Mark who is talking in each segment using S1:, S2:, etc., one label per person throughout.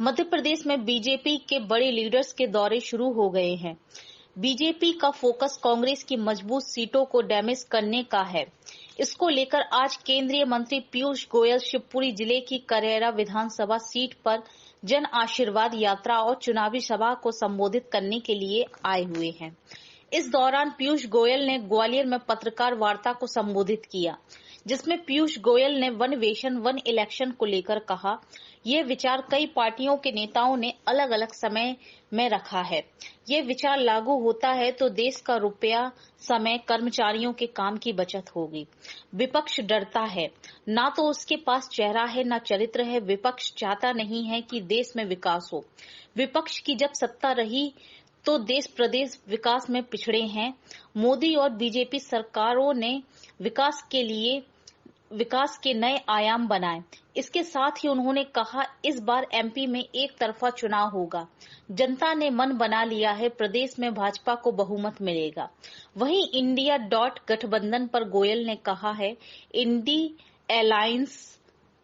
S1: मध्य प्रदेश में बीजेपी के बड़े लीडर्स के दौरे शुरू हो गए हैं। बीजेपी का फोकस कांग्रेस की मजबूत सीटों को डैमेज करने का है। इसको लेकर आज केंद्रीय मंत्री पीयूष गोयल शिवपुरी जिले की करैरा विधानसभा सीट पर जन आशीर्वाद यात्रा और चुनावी सभा को संबोधित करने के लिए आए हुए हैं। इस दौरान पीयूष गोयल ने ग्वालियर में पत्रकार वार्ता को संबोधित किया, जिसमें पीयूष गोयल ने वन नेशन वन इलेक्शन को लेकर कहा, ये विचार कई पार्टियों के नेताओं ने अलग अलग समय में रखा है। ये विचार लागू होता है तो देश का रुपया, समय, कर्मचारियों के काम की बचत होगी। विपक्ष डरता है, ना तो उसके पास चेहरा है ना चरित्र है। विपक्ष चाहता नहीं है कि देश में विकास हो। विपक्ष की जब सत्ता रही तो देश प्रदेश विकास में पिछड़े हैं। मोदी और बीजेपी सरकारों ने विकास के नए आयाम बनाए। इसके साथ ही उन्होंने कहा, इस बार एमपी में एक तरफा चुनाव होगा। जनता ने मन बना लिया है, प्रदेश में भाजपा को बहुमत मिलेगा। वहीं इंडिया गठबंधन पर गोयल ने कहा है, इंडी अलायंस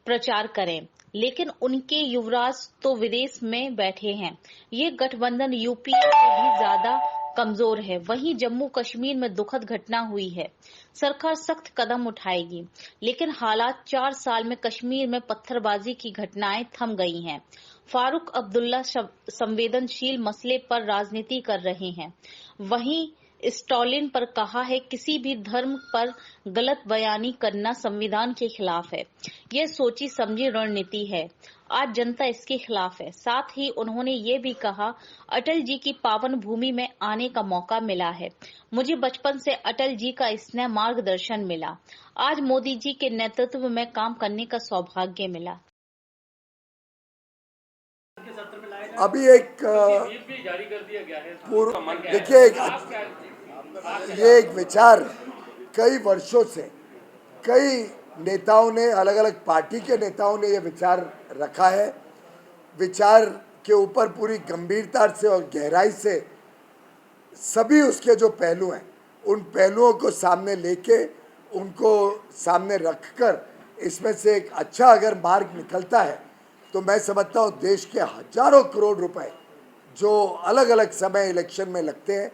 S1: प्रचार करें, लेकिन उनके युवराज तो विदेश में बैठे हैं। ये गठबंधन यूपीए से भी ज्यादा कमजोर है। वहीं जम्मू कश्मीर में दुखद घटना हुई है। सरकार सख्त कदम उठाएगी, लेकिन हालात 4 साल में कश्मीर में पत्थरबाजी की घटनाएं थम गई हैं। फारूक अब्दुल्ला संवेदनशील मसले पर राजनीति कर रहे हैं। वहीं स्टॉलिन पर कहा है, किसी भी धर्म पर गलत बयानी करना संविधान के खिलाफ है। यह सोची समझी रणनीति है। आज जनता इसके खिलाफ है। साथ ही उन्होंने ये भी कहा, अटल जी की पावन भूमि में आने का मौका मिला है। मुझे बचपन से अटल जी का स्नेह मार्गदर्शन मिला। आज मोदी जी के नेतृत्व में काम करने का सौभाग्य मिला।
S2: अभी एक देखिए, ये एक विचार कई वर्षों से कई नेताओं ने, अलग अलग पार्टी के नेताओं ने ये विचार रखा है। विचार के ऊपर पूरी गंभीरता से और गहराई से सभी उसके जो पहलू हैं, उन पहलुओं को सामने लेके, उनको सामने रखकर इसमें से एक अच्छा अगर मार्ग निकलता है तो मैं समझता हूँ देश के हजारों करोड़ रुपए जो अलग अलग समय इलेक्शन में लगते हैं,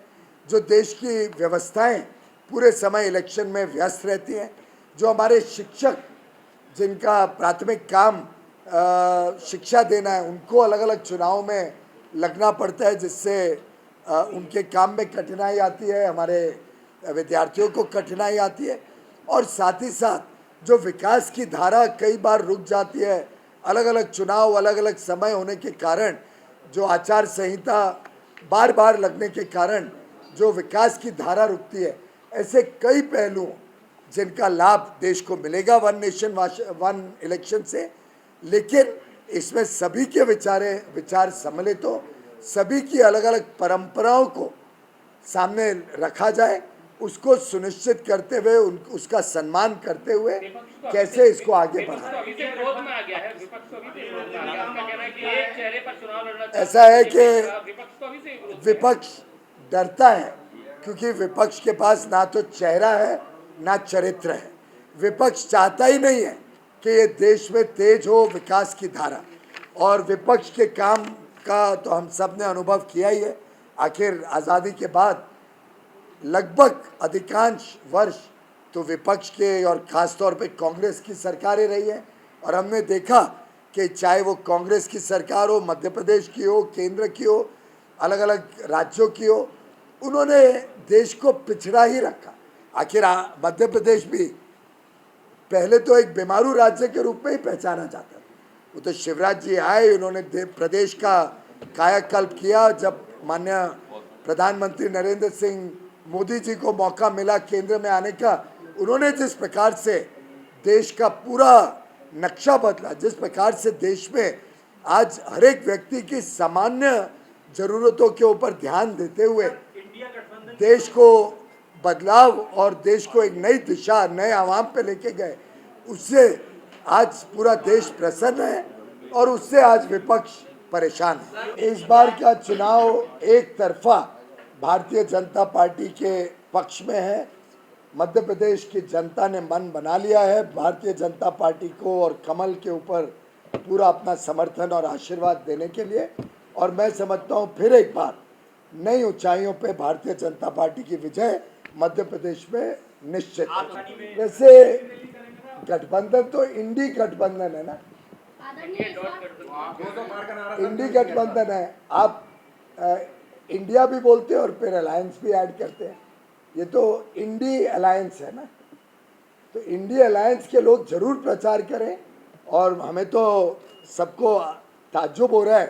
S2: जो देश की व्यवस्थाएं पूरे समय इलेक्शन में व्यस्त रहती हैं, जो हमारे शिक्षक जिनका प्राथमिक काम शिक्षा देना है, उनको अलग अलग चुनाव में लगना पड़ता है, जिससे उनके काम में कठिनाई आती है, हमारे विद्यार्थियों को कठिनाई आती है। और साथ ही साथ जो विकास की धारा कई बार रुक जाती है, अलग अलग चुनाव अलग अलग समय होने के कारण, जो आचार संहिता बार बार लगने के कारण जो विकास की धारा रुकती है, ऐसे कई पहलुओं जिनका लाभ देश को मिलेगा वन नेशन वन इलेक्शन से। लेकिन इसमें सभी के विचार सम्मिलित हो, सभी की अलग अलग परंपराओं को सामने रखा जाए, उसको सुनिश्चित करते हुए, उसका सम्मान करते हुए कैसे इसको आगे बढ़ाएं। ऐसा है कि विपक्ष डरता है, क्योंकि विपक्ष के पास ना तो चेहरा है ना चरित्र है। विपक्ष चाहता ही नहीं है कि ये देश में तेज हो विकास की धारा, और विपक्ष के काम का तो हम सब ने अनुभव किया ही है। आखिर आज़ादी के बाद लगभग अधिकांश वर्ष तो विपक्ष के और ख़ास तौर पे कांग्रेस की सरकारें रही है, और हमने देखा कि चाहे वो कांग्रेस की सरकार हो, मध्य प्रदेश की हो, केंद्र की हो, अलग अलग राज्यों की हो, उन्होंने देश को पिछड़ा ही रखा। आखिर मध्य प्रदेश भी पहले तो एक बीमारू राज्य के रूप में ही पहचाना जाता था। वो तो शिवराज जी आए, उन्होंने प्रदेश का कायाकल्प किया। जब माननीय प्रधानमंत्री नरेंद्र सिंह मोदी जी को मौका मिला केंद्र में आने का, उन्होंने जिस प्रकार से देश का पूरा नक्शा बदला, जिस प्रकार से देश में आज हर एक व्यक्ति की सामान्य जरूरतों के ऊपर ध्यान देते हुए देश को बदलाव और देश को एक नई दिशा, नए आवाम पे लेके गए, उससे आज पूरा देश प्रसन्न है और उससे आज विपक्ष परेशान है। इस बार का चुनाव एक तरफा भारतीय जनता पार्टी के पक्ष में है। मध्य प्रदेश की जनता ने मन बना लिया है भारतीय जनता पार्टी को और कमल के ऊपर पूरा अपना समर्थन और आशीर्वाद देने के लिए। और मैं समझता हूँ फिर एक बार नई ऊंचाइयों पे भारतीय जनता पार्टी की विजय मध्य प्रदेश में निश्चित है। वैसे गठबंधन तो इंडी गठबंधन है ना, इंडी गठबंधन है। आप इंडिया भी बोलते हैं और फिर अलायंस भी ऐड करते हैं, ये तो इंडी अलायंस है ना। तो इंडी अलायंस के लोग जरूर प्रचार करें। और हमें तो सबको ताज्जुब हो रहा है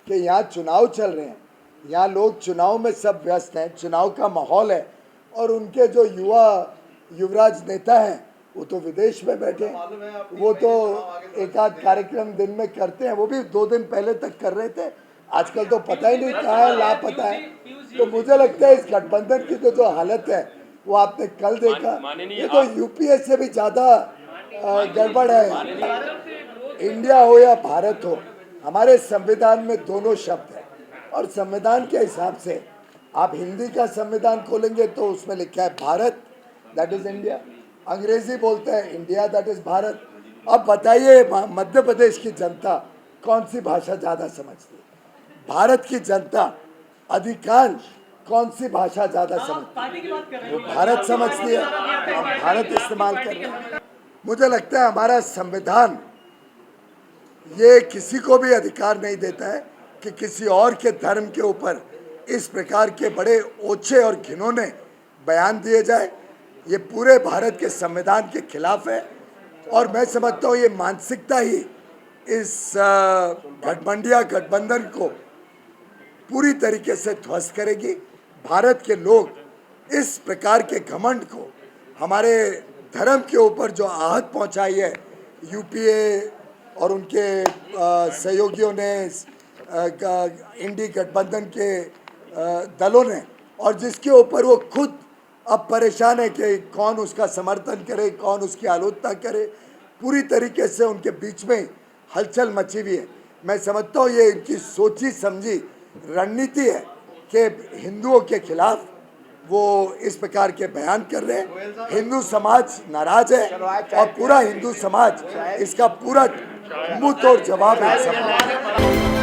S2: कि यहाँ चुनाव चल रहे हैं, यहाँ लोग चुनाव में सब व्यस्त हैं, चुनाव का माहौल है, और उनके जो युवराज नेता हैं वो तो विदेश में बैठे हैं। वो तो एक आध कार्यक्रम दिन में करते हैं, वो भी 2 दिन पहले तक कर रहे थे, आजकल तो पता ही नहीं कहाँ है, लापता है। तो मुझे लगता है इस गठबंधन की तो जो हालत है वो आपने कल देखा, ये तो यूपीए से भी ज्यादा गड़बड़ है। इंडिया हो या भारत हो, हमारे संविधान में दोनों शब्द है, और संविधान के हिसाब से आप हिंदी का संविधान खोलेंगे तो उसमें लिखा है भारत, दैट इज इंडिया। अंग्रेजी बोलते हैं इंडिया, दैट इज भारत। अब बताइए मध्य प्रदेश की जनता कौन सी भाषा ज्यादा समझती है? भारत की जनता अधिकांश कौन सी भाषा ज्यादा समझती है? वो भारत समझती है, हम भारत इस्तेमाल कर रहे हैं। मुझे लगता है हमारा संविधान ये किसी को भी अधिकार नहीं देता है कि किसी और के धर्म के ऊपर इस प्रकार के बड़े ओछे और घिनौने बयान दिए जाए। ये पूरे भारत के संविधान के खिलाफ है, और मैं समझता हूँ ये मानसिकता ही इस गठबंधन को पूरी तरीके से ध्वस्त करेगी। भारत के लोग इस प्रकार के घमंड को, हमारे धर्म के ऊपर जो आहत पहुंचाई है यूपीए और उनके सहयोगियों ने, इंडी गठबंधन के दलों ने, और जिसके ऊपर वो खुद अब परेशान है कि कौन उसका समर्थन करे, कौन उसकी आलोचना करे, पूरी तरीके से उनके बीच में हलचल मची हुई है। मैं समझता हूँ ये इनकी सोची समझी रणनीति है कि हिंदुओं के खिलाफ वो इस प्रकार के बयान कर रहे हैं। हिंदू समाज नाराज है, और पूरा हिंदू समाज इसका पूरा मुंह तोड़ जवाब है।